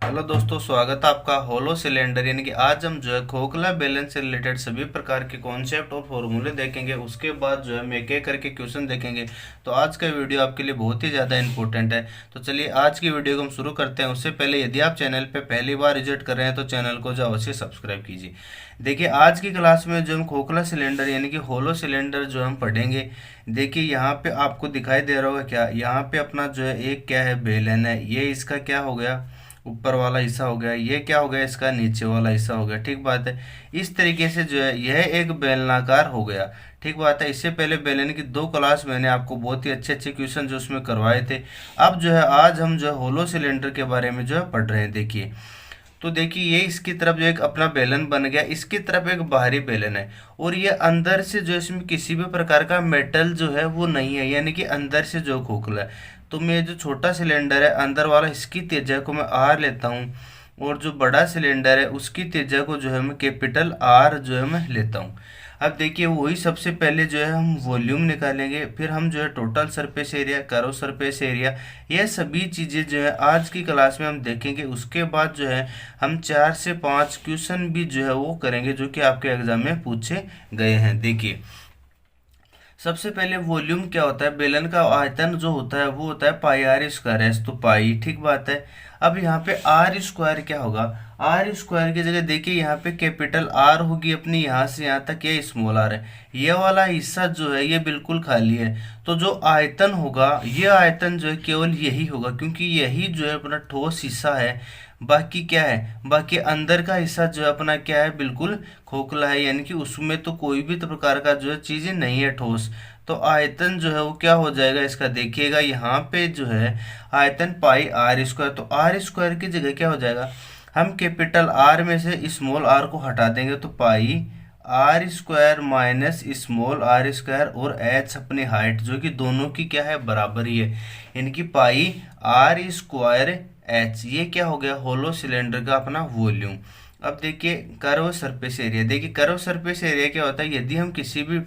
Hello दोस्तों, स्वागत है आपका होलो सिलेंडर यानी कि आज हम जो है खोखला बैलेंस से रिलेटेड सभी प्रकार के कॉन्सेप्ट और फॉर्मूले देखेंगे। उसके बाद जो है हम एक एक करके क्वेश्चन देखेंगे। तो आज का वीडियो आपके लिए बहुत ही ज़्यादा इंपॉर्टेंट है। तो चलिए आज की वीडियो को हम शुरू करते हैं। उससे पहले यदि आप चैनल पर पहली बार विजिट कर रहे हैं तो चैनल को जो अवश्य सब्सक्राइब कीजिए। देखिए आज की क्लास में जो हम खोखला सिलेंडर यानी कि होलो सिलेंडर जो हम पढ़ेंगे। देखिए यहाँ पे आपको दिखाई दे रहा होगा क्या, यहाँ पे अपना जो है एक क्या है बेलन है, ये इसका क्या हो गया ऊपर वाला हिस्सा हो गया, ये क्या हो गया इसका नीचे वाला हिस्सा हो गया। ठीक बात है। इस तरीके से जो है यह एक बेलनाकार हो गया। ठीक बात है। इससे पहले बेलन की दो क्लास मैंने आपको बहुत ही अच्छे अच्छे क्वेश्चन जो उसमें करवाए थे। अब जो है आज हम जो है होलो सिलेंडर के बारे में जो है पढ़ रहे हैं। देखिए तो देखिए ये इसकी तरफ जो एक अपना बेलन बन गया, इसकी तरफ एक बाहरी बेलन है और ये अंदर से जो इसमें किसी भी प्रकार का मेटल जो है वो नहीं है, यानी कि अंदर से जो खोखला है। तो मैं जो छोटा सिलेंडर है अंदर वाला इसकी त्रिज्या को मैं आर लेता हूँ और जो बड़ा सिलेंडर है उसकी त्रिज्या को जो है मैं कैपिटल आर जो है मैं लेता हूँ। अब देखिए वही सबसे पहले जो है हम वॉल्यूम निकालेंगे, फिर हम जो है total surface area, curve surface area, यह सभी चीज़ें जो है आज की क्लास में हम देखेंगे। उसके बाद जो है हम 4 से 5 क्वेश्चन भी जो है वो करेंगे जो कि आपके एग्जाम में पूछे गए हैं। देखिए सबसे पहले वॉल्यूम क्या होता है, बेलन का आयतन जो होता है वो होता है पाई आर स्क्वायर एस, तो पाई। ठीक बात है। अब यहाँ पे आर स्क्वायर क्या होगा, आर स्क्वायर की जगह देखिए यहाँ पे कैपिटल आर होगी अपनी, यहाँ से यहाँ तक ये स्मॉल आर है। ये वाला हिस्सा जो है ये बिल्कुल खाली है। तो जो आयतन होगा ये आयतन जो है केवल यही होगा, क्योंकि यही जो है अपना ठोस हिस्सा है। बाकी क्या है, बाकी अंदर का हिस्सा जो है अपना क्या है, बिल्कुल खोखला है, यानी कि उसमें तो कोई भी तो प्रकार का जो है चीज़ें नहीं है ठोस। तो आयतन जो है वो क्या हो जाएगा इसका, देखिएगा यहाँ पे जो है आयतन पाई आर स्क्वायर, तो आर स्क्वायर की जगह क्या हो जाएगा, हम कैपिटल आर में से स्मॉल आर को हटा देंगे तो pi R square minus small R square और एच अपनी हाइट जो कि दोनों की क्या है बराबर ही है, यानी कि पाई आर स्क्वायर एच। ये क्या हो गया होलो सिलेंडर का अपना वॉल्यूम। अब देखिए कर्व सरफेस एरिया, देखिए कर्व सरफेस एरिया क्या होता है, यदि हम किसी भी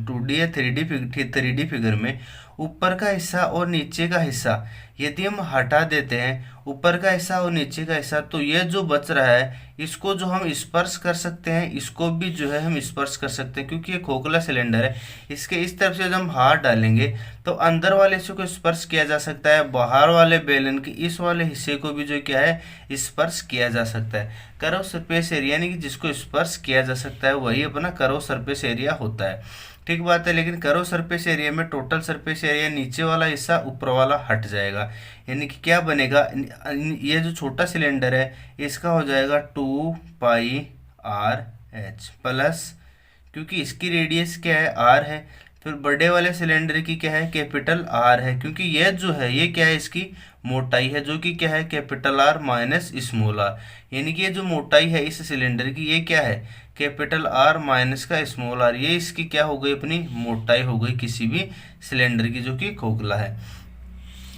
2D या 3D फिगर में ऊपर का हिस्सा और नीचे का हिस्सा यदि हम हटा देते हैं, ऊपर का हिस्सा और नीचे का हिस्सा, तो ये जो बच रहा है इसको जो हम स्पर्श कर सकते हैं, इसको भी जो है हम स्पर्श कर सकते हैं, क्योंकि ये खोखला सिलेंडर है। इसके इस तरफ से जब हम हाथ डालेंगे तो अंदर वाले हिस्से को स्पर्श किया जा सकता है, बाहर वाले बेलन के इस वाले हिस्से को भी जो क्या है स्पर्श किया जा सकता है। कर्व सरफेस एरिया यानी कि जिसको स्पर्श किया जा सकता है वही अपना कर्व सरफेस एरिया होता है। ठीक बात है। लेकिन कर्व सरफेस एरिया में टोटल सरफेस एरिया नीचे वाला हिस्सा ऊपर वाला हट जाएगा, यानी कि क्या बनेगा, ये जो छोटा सिलेंडर है इसका हो जाएगा 2 पाई आर एच प्लस, क्योंकि इसकी रेडियस क्या है आर है, फिर बड़े वाले सिलेंडर की क्या है कैपिटल आर है, क्योंकि यह जो है ये क्या है इसकी मोटाई है जो कि क्या है capital R minus small R, यानी कि ये जो मोटाई है इस सिलेंडर की ये क्या है कैपिटल आर माइनस का स्मॉल आर, ये इसकी क्या हो गई अपनी मोटाई हो गई किसी भी सिलेंडर की जो कि खोखला है।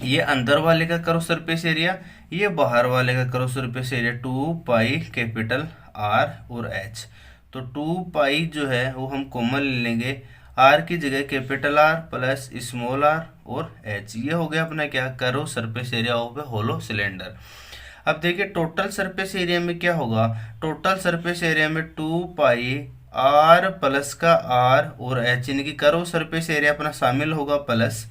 ये अंदर वाले का कर्व सरफेस एरिया, ये बाहर वाले का curve surface area 2 pi capital are और एच। तो 2 पाई जो है वो हम कॉमन ले लेंगे, आर की जगह capital R plus small R और एच। ये हो गया अपना क्या कर्व सरफेस एरिया हो गया होलो सिलेंडर। अब देखिए टोटल सरफेस एरिया में क्या होगा, टोटल सरफेस एरिया में 2 पाई आर प्लस का आर और एच, यानी कि कर्व सरफेस एरिया अपना शामिल होगा प्लस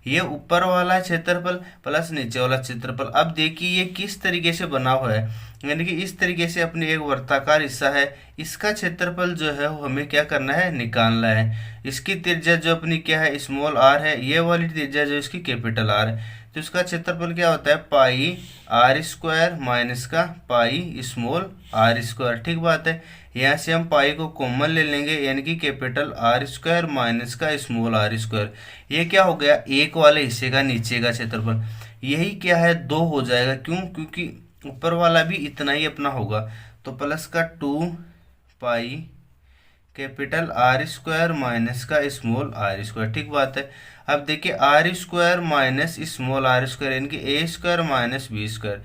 ये ऊपर वाला क्षेत्रफल प्लस नीचे वाला क्षेत्रफल। अब देखिए ये किस तरीके से बना हुआ है, यानी कि इस तरीके से अपनी एक वर्ताकार हिस्सा है, इसका क्षेत्रफल जो है वो हमें क्या करना है निकालना है। इसकी त्रिज्या जो अपनी क्या है स्मॉल आर है, ये वाली त्रिज्या जो इसकी कैपिटल आर है, तो इसका क्षेत्रफल क्या होता है पाई आर स्क्वायर माइनस का पाई स्मॉल आर स्क्वायर। ठीक बात है। यहाँ से हम पाई को कॉमन ले लेंगे, यानी कि कैपिटल आर स्क्वायर माइनस का स्मॉल आर स्क्वायर। ये क्या हो गया एक वाले हिस्से का नीचे का क्षेत्रफल, यही क्या है 2 हो जाएगा, क्यों, क्योंकि ऊपर वाला भी इतना ही अपना होगा। तो प्लस का 2 pi capital R square minus का स्मॉल आर स्क्वायर। ठीक बात है। अब देखिए R square minus small R square, यानी कि A square minus B square,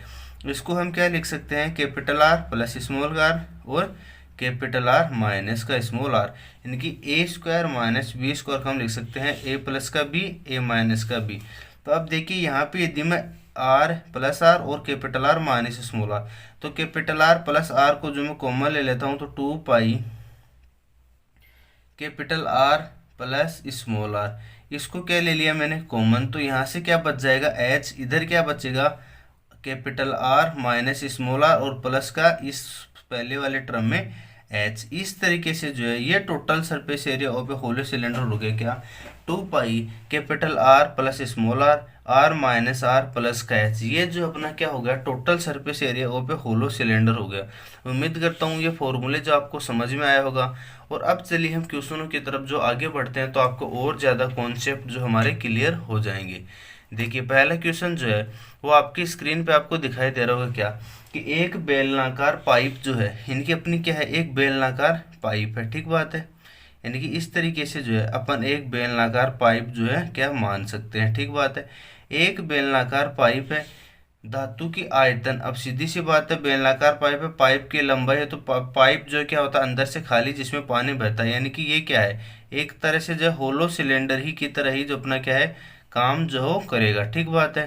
इसको हम क्या लिख सकते हैं capital R plus small R और कैपिटल आर माइनस का स्मॉल आर, यानी कि A square minus B square को हम लिख सकते हैं ए प्लस का बी ए माइनस का बी। तो अब देखिए यहाँ पे यदि मैं आर प्लस आर और capital R minus small R. तो कैपिटल आर प्लस आर को जो मैं कॉमन ले लेता हूँ तो 2 pi capital R plus small R, इसको क्या ले लिया मैंने कॉमन, तो यहाँ से क्या बच जाएगा एच, इधर क्या बचेगा capital R minus small R और प्लस का इस पहले वाले टर्म में एच। इस तरीके से जो है ये total surface area of a hollow cylinder हो गया क्या 2 pi capital R plus small R R minus R plus का एच। ये जो अपना क्या हो गया total surface area of a hollow cylinder हो गया। उम्मीद करता हूँ ये फॉर्मूले जो आपको समझ में आया होगा। और अब चलिए हम क्वेश्चनों की तरफ जो आगे बढ़ते हैं तो आपको और ज़्यादा कॉन्सेप्ट जो हमारे क्लियर हो जाएंगे। देखिए पहला क्वेश्चन जो है वो आपकी स्क्रीन पे आपको दिखाई दे रहा होगा क्या कि एक बेलनाकार पाइप जो है, इनकी अपनी क्या है एक बेलनाकार पाइप है, ठीक बात है। यानी कि इस तरीके से जो है अपन एक बेलनाकार पाइप जो है क्या मान सकते हैं, ठीक बात है। एक बेलनाकार पाइप है, धातु की आयतन, अब सीधी सी बात है बेलनाकार पाइप है, पाइप की लंबाई है तो पाइप जो है क्या होता है अंदर से खाली जिसमें पानी बहता है, यानी कि ये क्या है एक तरह से जो होलो सिलेंडर ही की तरह ही जो अपना क्या है काम जो हो करेगा, ठीक बात है।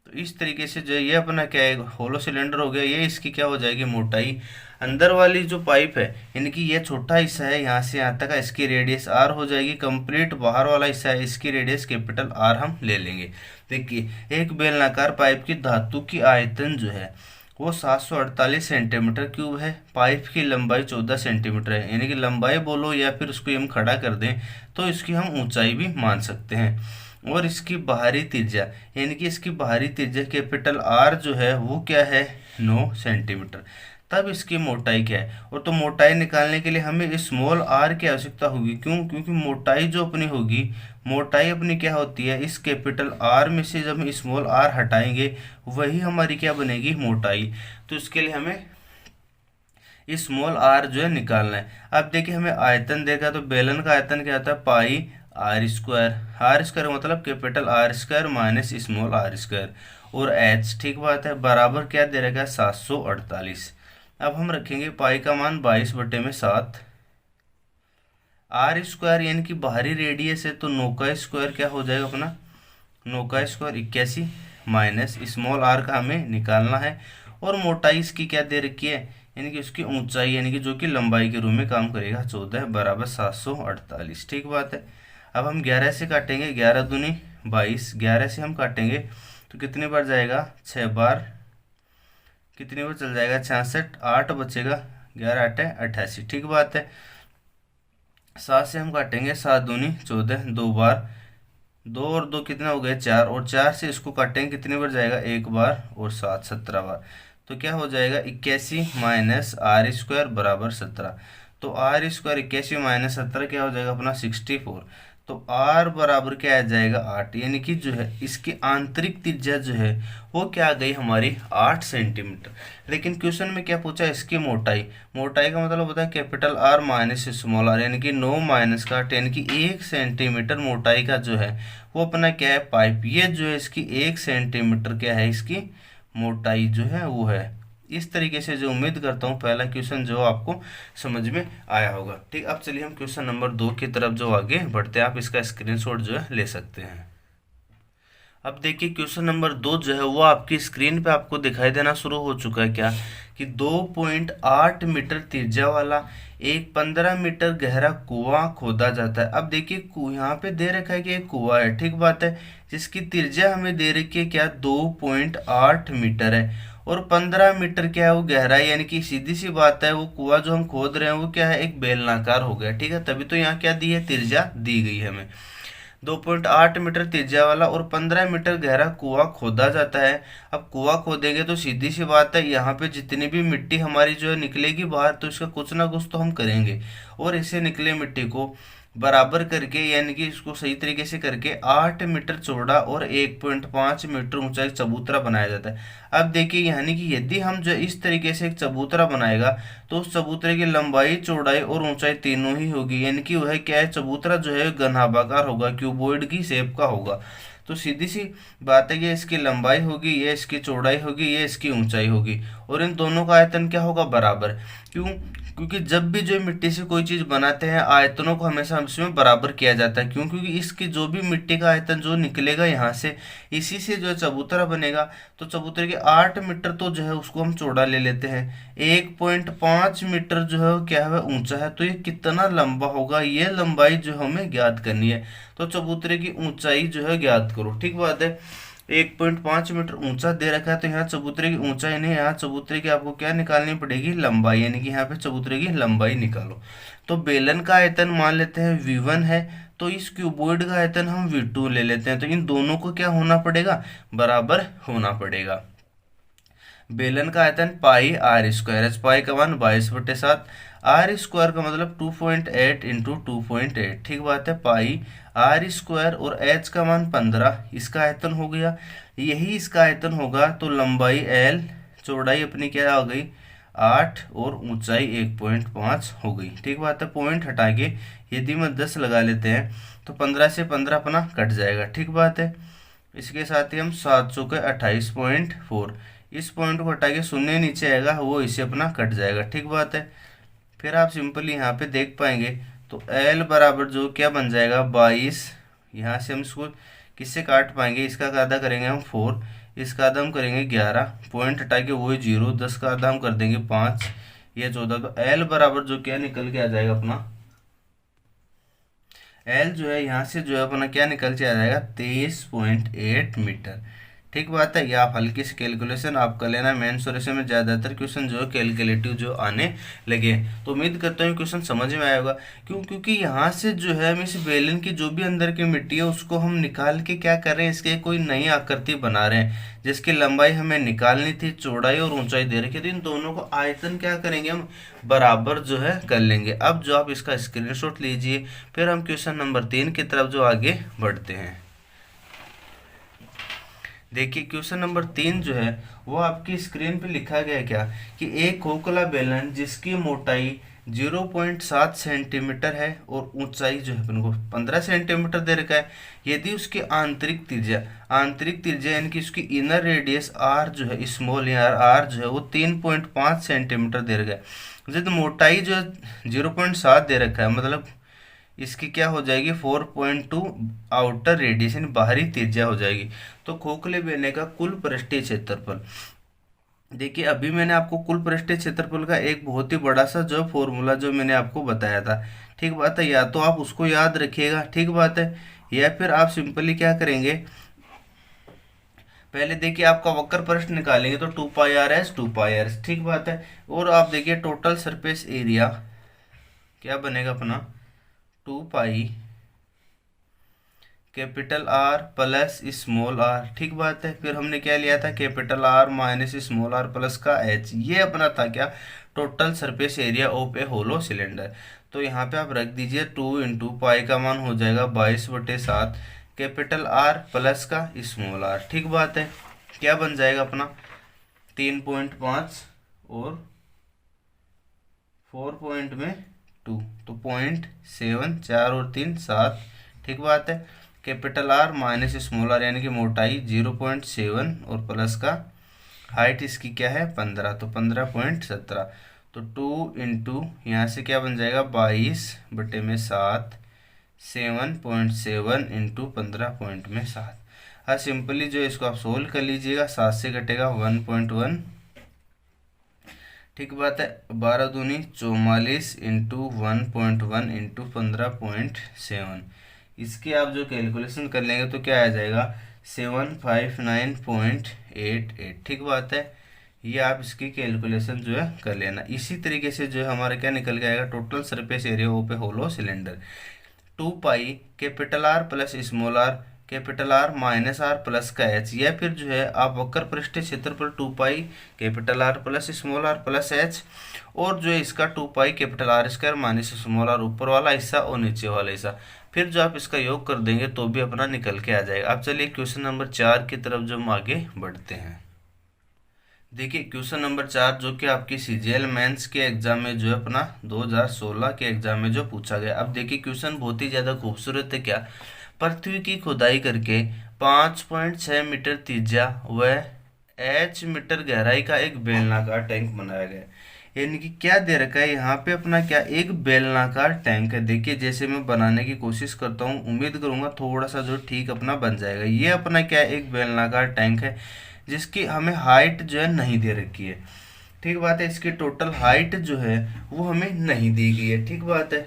तो इस तरीके से जो ये अपना क्या है होलो सिलेंडर हो गया। ये इसकी क्या हो जाएगी मोटाई, अंदर वाली जो पाइप है यानी कि ये छोटा हिस्सा है यहाँ से यहाँ तक, इसकी रेडियस आर हो जाएगी। कंप्लीट बाहर वाला हिस्सा है इसकी रेडियस कैपिटल आर हम ले लेंगे। देखिए एक बेलनाकार पाइप की धातु की आयतन जो है वो 748 सेंटीमीटर क्यूब है, पाइप की लंबाई 14 सेंटीमीटर है। यानी कि लंबाई बोलो या फिर उसको हम खड़ा कर दें तो इसकी हम ऊंचाई भी मान सकते हैं। और इसकी बाहरी त्रिज्या यानी कि इसकी बाहरी त्रिज्या कैपिटल आर जो है वो क्या है 9 सेंटीमीटर। तब इसकी मोटाई क्या है, और तो मोटाई निकालने के लिए हमें स्मॉल आर की आवश्यकता होगी। क्यों, क्योंकि मोटाई जो अपनी होगी, मोटाई अपनी क्या होती है इस कैपिटल आर में से जब हम स्मॉल आर हटाएंगे वही हमारी क्या बनेगी मोटाई। तो इसके लिए हमें स्मॉल आर जो है निकालना है। अब देखिए हमें आयतन देखा तो बेलन का आयतन क्या होता है pi R square, R square मतलब capital R square minus small R square और एच, ठीक बात है, बराबर क्या दे रखा है 748। अब हम रखेंगे पाई का मान 22/7, आर स्क्वायर यानी कि बाहरी रेडियस है तो 9 का स्क्वायर क्या हो जाएगा अपना 9 का स्क्वायर 81 माइनस स्मॉल आर का हमें निकालना है। और मोटाई इसकी क्या दे रखी है यानी कि उसकी ऊंचाई यानी कि जो कि लंबाई के रूप में काम करेगा 14 बराबर 748, ठीक बात है। अब हम 11 से काटेंगे, 11 दूनी 22, 11 से हम काटेंगे तो कितनी बार जाएगा 6 बार, कितनी बार चल जाएगा 66, 8 बचेगा, 11 8 88, ठीक बात है। 7 से हम काटेंगे 7 दूनी 14, 2 बार, 2 और 2 कितना हो गए 4, और 4 से इसको काटेंगे कितनी बार जाएगा 1 बार और 7 17 बार। तो क्या हो जाएगा 81 माइनस आर स्क्वायर बराबर 17। तो आर स्क्वायर 81 माइनस 17 क्या हो जाएगा अपना 64। तो आर बराबर क्या आ जाएगा 8, यानी कि जो है इसकी आंतरिक त्रिज्या जो है वो क्या आ गई हमारी 8 सेंटीमीटर। लेकिन क्वेश्चन में क्या पूछा इसकी मोटाई, मोटाई का मतलब होता है capital R minus small R, यानी कि 9 माइनस का 8 यानी कि 1 सेंटीमीटर मोटाई का जो है वो अपना क्या है पाइप। ये जो है इसकी 1 सेंटीमीटर क्या है इसकी मोटाई जो है वो है। इस तरीके से जो उम्मीद करता हूँ पहला क्वेश्चन जो आपको समझ में आया होगा। ठीक, अब चलिए हम क्वेश्चन नंबर 2 की तरफ जो आगे बढ़ते हैं, आप इसका स्क्रीनशॉट जो है ले सकते हैं। अब देखिए क्वेश्चन नंबर 2 जो है वो आपकी स्क्रीन पे आपको दिखाई देना शुरू हो चुका है क्या कि 2.8 मीटर त्रिज्या वाला एक 15 मीटर गहरा कुआं खोदा जाता है। अब देखिए यहाँ पे दे रखा है कि एक कुआं है, ठीक बात है, जिसकी त्रिज्या हमें दे रखी है क्या 2.8 मीटर है और 15 मीटर क्या है वो गहराई, यानी कि सीधी सी बात है वो कुआं जो हम खोद रहे हैं वो क्या है एक बेलनाकार हो गया। ठीक है, तभी तो यहाँ क्या दी है त्रिज्या दी गई है हमें 2.8 मीटर त्रिज्या वाला और 15 मीटर गहरा कुआं खोदा जाता है। अब कुआं खोदेंगे तो सीधी सी बात है यहाँ पे जितनी भी मिट्टी हमारी जो है निकलेगी बाहर तो इसका कुछ ना कुछ तो हम करेंगे और इसे निकले मिट्टी को बराबर करके यानी कि इसको सही तरीके से करके 8 मीटर चौड़ा और 1.5 मीटर ऊंचा एक चबूतरा बनाया जाता है। अब देखिए यानी कि यदि हम जो इस तरीके से एक चबूतरा बनाएगा तो उस चबूतरे की लंबाई चौड़ाई और ऊंचाई तीनों ही होगी, यानी कि वह क्या है चबूतरा जो है घनाभाकार होगा, क्यूबॉइड की शेप का होगा। तो सीधी सी बात है, ये इसकी लंबाई होगी, ये इसकी चौड़ाई होगी, ये इसकी ऊंचाई होगी, और इन दोनों का आयतन क्या होगा, बराबर। क्यों? क्योंकि जब भी जो मिट्टी से कोई चीज़ बनाते हैं आयतनों को हमेशा इसमें बराबर किया जाता है। क्यों? क्योंकि इसकी जो भी मिट्टी का आयतन जो निकलेगा यहाँ से, इसी से जो है चबूतरा बनेगा। तो चबूतरे के 8 मीटर तो जो है उसको हम चौड़ा ले लेते हैं, 1.5 मीटर जो है वो क्या है, ऊंचा है। तो ये कितना लंबा होगा, ये लंबाई जो हमें ज्ञात करनी है। तो चबूतरे की ऊंचाई जो है ज्ञात करो। ठीक बात है, 1.5 मीटर ऊंचा दे रखा है, तो यहाँ चबूतरे की ऊंचाई नहीं, यहाँ चबूतरे की आपको क्या निकालनी पड़ेगी, लंबाई, यानी कि यहाँ पे चबूतरे की लंबाई निकालो। तो बेलन का आयतन मान लेते हैं V1 है, तो इस क्यूबॉइड का आयतन हम V2 ले लेते हैं। तो इन दोनों को क्या होना पड़ेगा, बराबर होना पड़ेगा। बेलन का आयतन पाई आर स्क्वायर, एच पाई का मान 22/7, आर स्क्वायर का मतलब 2.8 इंटू 2.8। ठीक बात है, पाई आर स्क्वायर, और एच का मान 15, इसका आयतन हो गया, यही इसका आयतन होगा। तो लंबाई L, चौड़ाई अपनी क्या हो गई 8, और ऊंचाई 1.5 हो गई। ठीक बात है, पॉइंट हटा के यदि मैं 10 लगा लेते हैं तो 15 से 15 अपना कट जाएगा। ठीक बात है, इसके साथ ही हम 700 के 28.4, इस पॉइंट को हटा के शून्य नीचे आएगा, वो इसे अपना कट जाएगा। ठीक बात है, फिर आप सिंपली यहाँ पे देख पाएंगे, तो L बराबर जो क्या बन जाएगा 22, यहाँ से हम इसको किससे काट पाएंगे, इसका आधा करेंगे हम 4, इसका आधा हम करेंगे 11, पॉइंट हटा के वही 0, 10 का आधा हम कर देंगे 5, ये 14। तो L बराबर जो क्या निकल के आ जाएगा अपना, L जो है यहाँ से जो है अपना क्या निकल के आ जाएगा 23.8 मीटर। ठीक बात है, ये आप हल्की सी कैलकुलेशन आप कर लेना। मेंसुरेशन में ज़्यादातर क्वेश्चन जो है कैलकुलेटिव जो आने लगे, तो उम्मीद करता हूँ क्वेश्चन समझ में आएगा। क्यों? क्योंकि यहाँ से जो है हम इस बेलन की जो भी अंदर की मिट्टी है उसको हम निकाल के क्या कर रहे हैं, इसके कोई नई आकृति बना रहे हैं, जिसकी लंबाई हमें निकालनी थी, चौड़ाई और ऊंचाई दे रखी थी। इन दोनों को आयतन क्या करेंगे हम, बराबर जो है कर लेंगे। अब जो आप इसका स्क्रीनशॉट लीजिए, फिर हम क्वेश्चन नंबर 3 की तरफ जो आगे बढ़ते हैं। देखिए क्वेश्चन नंबर 3 जो है वो आपकी स्क्रीन पे लिखा गया क्या, कि एक खोखला बेलन जिसकी मोटाई 0.7 सेंटीमीटर है और ऊंचाई जो है अपन को 15 सेंटीमीटर दे रखा है, यदि उसकी आंतरिक त्रिज्या यानी कि उसकी इनर रेडियस आर जो है, स्मॉल यार आर जो है वो 3.5 सेंटीमीटर दे रखा है। यदि मोटाई जो है 0.7 दे रखा है, मतलब इसकी क्या हो जाएगी 4.2 आउटर रेडियस यानी बाहरी त्रिज्या हो जाएगी। तो खोखले बेलने का कुल पृष्ठीय क्षेत्रफल, देखिए अभी मैंने आपको कुल पृष्ठीय क्षेत्रफल का एक बहुत ही बड़ा सा जो फॉर्मूला जो मैंने आपको बताया था। ठीक बात है, या तो आप उसको याद रखिएगा, ठीक बात है, या फिर आप सिंपली क्या करेंगे, पहले देखिए आपका वक्र प्रश्न निकालेंगे तो 2πr/s 2πr/s। ठीक बात है, और आप देखिए टोटल सरफेस एरिया क्या बनेगा अपना 2π capital R plus small R. ठीक बात है, फिर हमने क्या लिया था capital R minus small R plus का एच, ये अपना था क्या total surface area of a hollow cylinder. तो यहाँ पे आप रख दीजिए 2 इंटू पाई का मान हो जाएगा 22/7 कैपिटल आर प्लस का स्मॉल आर। ठीक बात है, क्या बन जाएगा अपना 3.5 और 4.2, तो 0.7, 4 और 3 7। ठीक बात है, capital R minus small R यानी कि मोटाई 0.7 और प्लस का हाइट इसकी क्या है 15, तो 15.17। तो 2 इंटू यहाँ से क्या बन जाएगा 22/7, 7.7 इंटू 15.7। हाँ सिंपली जो इसको आप सोल्व कर लीजिएगा, 7 से घटेगा 1.1। ठीक बात है, 12 दूनी 44 इंटू 1.1 इंटू 15.7, इसके आप जो कैलकुलेशन कर लेंगे तो क्या आ जाएगा 759.88। ठीक बात है, ये आप इसकी कैलकुलेशन जो है कर लेना। इसी तरीके से जो है हमारा क्या निकल के आएगा टोटल सरफेस एरिया ओ पे hollow cylinder 2π capital R plus small R capital R minus R plus का एच, या फिर जो है आप वक्र पृष्ठीय क्षेत्रफल 2π capital R plus small R plus H, और जो है इसका 2π capital R square minus small R ऊपर वाला हिस्सा और नीचे वाला हिस्सा, फिर जो आप इसका योग कर देंगे तो भी अपना निकल के आ जाएगा। अब चलिए क्वेश्चन नंबर 4 की तरफ जो हम आगे बढ़ते हैं। देखिए क्वेश्चन नंबर 4 जो कि आपकी CGL मेंस के एग्जाम में जो है अपना 2016 के एग्जाम में जो पूछा गया। अब देखिए क्वेश्चन बहुत ही ज़्यादा खूबसूरत है, क्या पृथ्वी की खुदाई करके 5.6 मीटर त्रिज्या व h मीटर गहराई का एक बेलनाकार टैंक बनाया गया है। यानी कि क्या दे रखा है यहाँ पे अपना, क्या एक बेलनाकार टैंक है। देखिए जैसे मैं बनाने की कोशिश करता हूँ, उम्मीद करूंगा थोड़ा सा जो ठीक अपना बन जाएगा। ये अपना क्या एक बेलनाकार टैंक है जिसकी हमें हाइट जो है नहीं दे रखी है। ठीक बात है, इसकी टोटल हाइट जो है वो हमें नहीं दी गई है। ठीक बात है,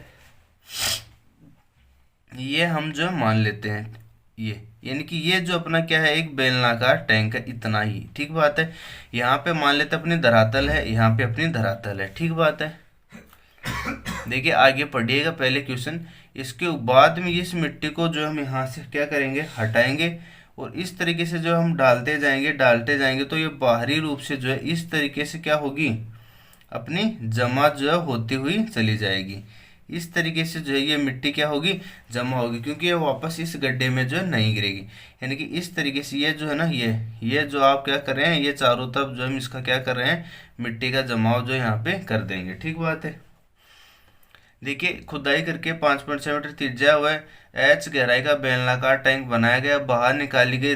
ये हम जो है मान लेते हैं ये, यानी कि ये जो अपना क्या है एक बेलनाकार टैंक है, इतना ही। ठीक बात है, यहाँ पे मान लेते अपनी धरातल है, यहाँ पे अपनी धरातल है। ठीक बात है, देखिए आगे पढ़िएगा पहले क्वेश्चन। इसके बाद में इस मिट्टी को जो हम यहाँ से क्या करेंगे, हटाएंगे, और इस तरीके से जो हम डालते जाएंगे तो ये बाहरी रूप से जो है इस तरीके से क्या होगी, अपनी जमा जो है होती हुई चली जाएगी। इस तरीके से जो है ये मिट्टी क्या होगी, जमा होगी, क्योंकि ये वापस इस गड्ढे में जो है नहीं गिरेगी। यानी कि इस तरीके से ये जो है ना, ये जो आप क्या कर रहे हैं, ये चारों तरफ जो हम इसका क्या कर रहे हैं, मिट्टी का जमाव जो यहाँ पे कर देंगे। ठीक बात है, देखिए खुदाई करके 5.6 मीटर त्रिज्या व h गहराई का बेलनाकार टैंक बनाया गया। बाहर निकाली गई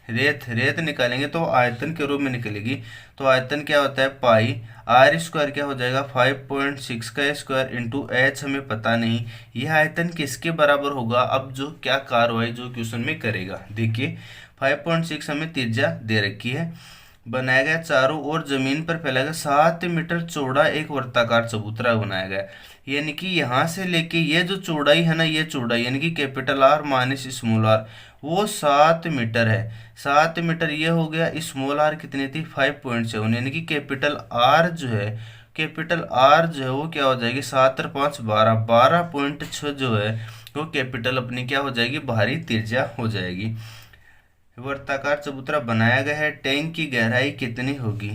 रेत निकालेंगे तो आयतन के रूप में निकलेगी। तो आयतन क्या होता है, पाई आर स्क्वायर क्या हो जाएगा 5.6 का स्क्वायर इंटू एच, हमें पता नहीं यह आयतन किसके बराबर होगा। अब जो क्या कार्रवाई जो क्वेश्चन में करेगा, देखिए 5.6 हमें त्रिज्या दे रखी है, बनाया गया चारों ओर जमीन पर फैलाया गया 7 मीटर चौड़ा एक वर्ताकार चबूतरा बनाया गया। यानी कि यहाँ से लेके ये जो चौड़ाई है ना, ये चौड़ाई यानी कि capital R minus small R वो 7 मीटर है। 7 मीटर ये हो गया, स्मॉल आर कितनी थी 5.7, यानी कि कैपिटल आर जो है वो क्या हो जाएगी 7 और 5 12, 12.6 जो है वो कैपिटल अपनी क्या हो जाएगी, बाहरी त्रिज्या हो जाएगी। वर्ताकार चबूतरा बनाया गया है, टैंक की गहराई कितनी होगी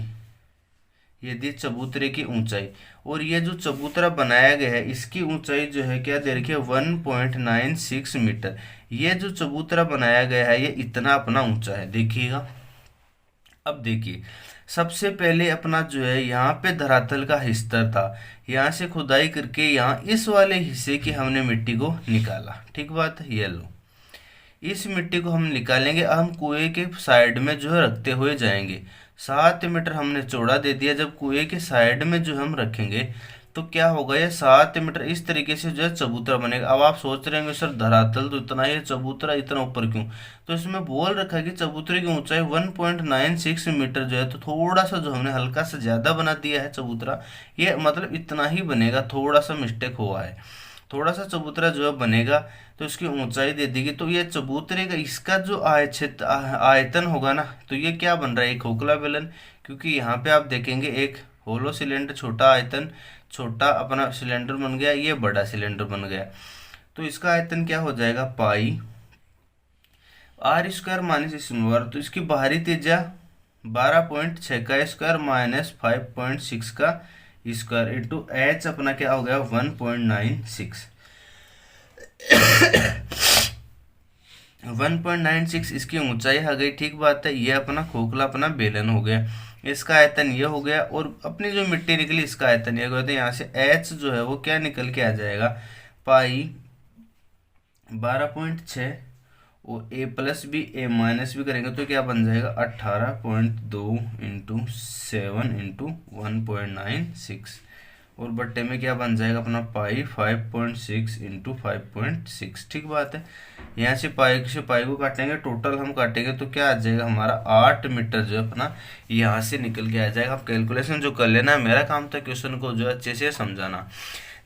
यदि चबूतरे की ऊंचाई, और ये जो चबूतरा बनाया गया है इसकी ऊंचाई जो है क्या दे रखी है 1.96 मीटर। ये जो चबूतरा बनाया गया है ये इतना अपना ऊंचा है, देखिएगा। अब देखिए सबसे पहले अपना जो है यहाँ पे धरातल का स्तर था, यहाँ से खुदाई करके यहाँ इस वाले हिस्से की हमने मिट्टी को निकाला। ठीक बात है, ये लो इस मिट्टी को हम निकालेंगे, हम कुएं के साइड में जो है रखते हुए जाएंगे। 7 मीटर हमने चौड़ा दे दिया, जब कुएं के साइड में जो हम रखेंगे तो क्या होगा, ये 7 मीटर इस तरीके से जो है चबूतरा बनेगा। अब आप सोच रहे होंगे सर धरातल तो इतना ही, चबूतरा इतना ऊपर क्यों, तो इसमें बोल रखा है कि चबूतरे की ऊंचाई 1.96 मीटर जो है, तो थोड़ा सा जो हमने हल्का सा ज्यादा बना दिया है चबूतरा, ये मतलब इतना ही बनेगा, थोड़ा सा मिस्टेक हुआ है, थोड़ा सा चबूतरा जो है बनेगा तो इसकी ऊंचाई दे देगी। तो ये चबूतरे का इसका जो आयतन होगा ना, तो ये क्या बन रहा है एक खोखला बेलन, क्योंकि यहाँ पे आप देखेंगे एक होलो सिलेंडर, छोटा आयतन, छोटा अपना सिलेंडर बन गया, ये बड़ा सिलेंडर बन गया। तो इसका आयतन क्या हो जाएगा पाई आर स्क्वायर माइनस स्मॉल, तो इसकी बाहरी त्रिज्या 12.6 का स्क्वायर माइनस 5.6 का स्क्वायर इंटू एच अपना क्या हो गया 1.96। 1.96 इसकी ऊंचाई आ गई। ठीक बात है, ये अपना खोखला अपना बेलन हो गया, इसका आयतन ये हो गया, और अपनी जो मिट्टी निकली इसका आयतन ये हो गया। तो यहाँ से एच जो है वो क्या निकल के आ जाएगा पाई 12.6 और ए प्लस भी ए माइनस भी करेंगे तो क्या बन जाएगा 18.2 इंटू 7 इंटू 1.96, और बट्टे में क्या बन जाएगा अपना पाई 5.6 इंटू 5.6। ठीक बात है, यहाँ से पाई को काटेंगे, टोटल हम काटेंगे तो क्या आ जाएगा हमारा 8 मीटर जो है अपना यहाँ से निकल के आ जाएगा। आप कैलकुलेशन जो कर लेना, मेरा काम था क्वेश्चन को जो अच्छे से समझाना।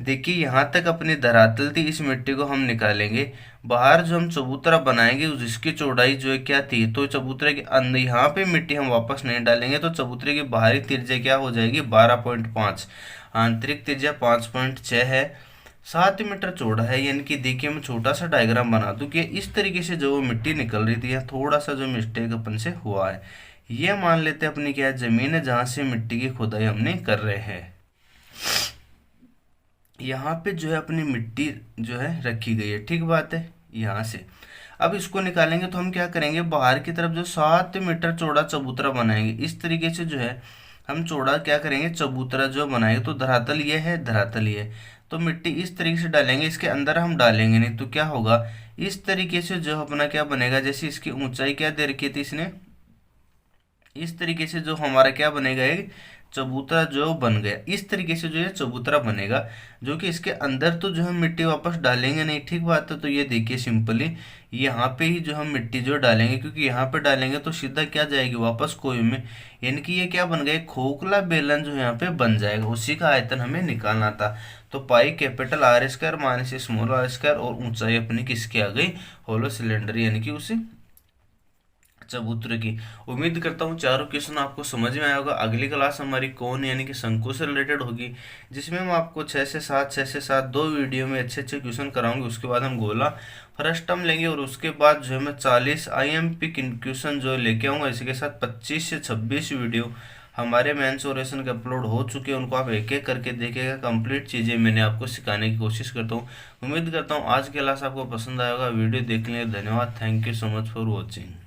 देखिए यहाँ तक अपनी धरातल थी, इस मिट्टी को हम निकालेंगे, बाहर जो हम चबूतरा बनाएंगे जिसकी चौड़ाई जो है क्या थी, तो चबूतरे के अंदर यहाँ पे मिट्टी हम वापस नहीं डालेंगे, तो चबूतरे की बाहरी त्रिज्या क्या हो जाएगी 12.5, आंतरिक त्रिज्या 5.6 है, 7 मीटर चौड़ा है। यानी कि देखिए मैं छोटा सा डायग्राम बना दूं कि इस तरीके से जो वो मिट्टी निकल रही थी, थोड़ा सा जो मिस्टेक अपन से हुआ है, ये मान लेते हैं अपनी क्या है जमीन है जहाँ से मिट्टी की खुदाई हमने कर रहे हैं। यहाँ पे जो है अपनी मिट्टी जो है रखी गई है। ठीक बात है, यहाँ से अब इसको निकालेंगे तो हम क्या करेंगे, बाहर की तरफ जो 7 मीटर चौड़ा चबूतरा बनाएंगे, इस तरीके से जो है हम चौड़ा क्या करेंगे, चबूतरा जो बनाएंगे। तो धरातल ये है, धरातल ये। तो मिट्टी इस तरीके से डालेंगे, इसके अंदर हम डालेंगे नहीं, तो क्या होगा, इस तरीके से जो अपना क्या बनेगा, जैसे इसकी ऊंचाई क्या दे रखी थी इसने, इस तरीके से जो हमारा क्या बनेगा, एक चबूतरा जो बन गया। इस तरीके से जो है चबूतरा बनेगा, जो कि इसके अंदर तो जो हम मिट्टी वापस डालेंगे नहीं, ठीक बात है। तो ये देखिए सिंपली यहाँ पे ही जो हम मिट्टी जो डालेंगे, क्योंकि यहाँ पे डालेंगे तो सीधा क्या जाएगी वापस कुएं में, यानी कि ये क्या बन गया, एक खोखला बेलन जो यहाँ पे बन जाएगा। उसी का आयतन हमें निकालना था। तो pi capital R square minus small R square, और ऊंचाई अपनी किसकी आ गई, होलो सिलेंडर यानी कि उसी चबूतरे की। उम्मीद करता हूँ चारों क्वेश्चन आपको समझ में आया होगा। अगली क्लास हमारी कौन यानी कि शंकु से रिलेटेड होगी, जिसमें हम आपको 6 से 7 दो वीडियो में अच्छे अच्छे क्वेश्चन कराऊंगे। उसके बाद हम गोला फर्स्ट टर्म लेंगे, और उसके बाद जो है मैं 40 IMP क्वेश्चन जो लेके आऊँगा। इसी के साथ 25 से 26 वीडियो हमारे मेंस और रेशन के अपलोड हो चुके हैं, उनको आप एक एक करके देखेगा। कंप्लीट चीज़ें मैंने आपको सिखाने की कोशिश करता हूँ। उम्मीद करता हूँ आज की क्लास आपको पसंद आएगा। वीडियो देखने के लिए धन्यवाद। Thank you so much for watching.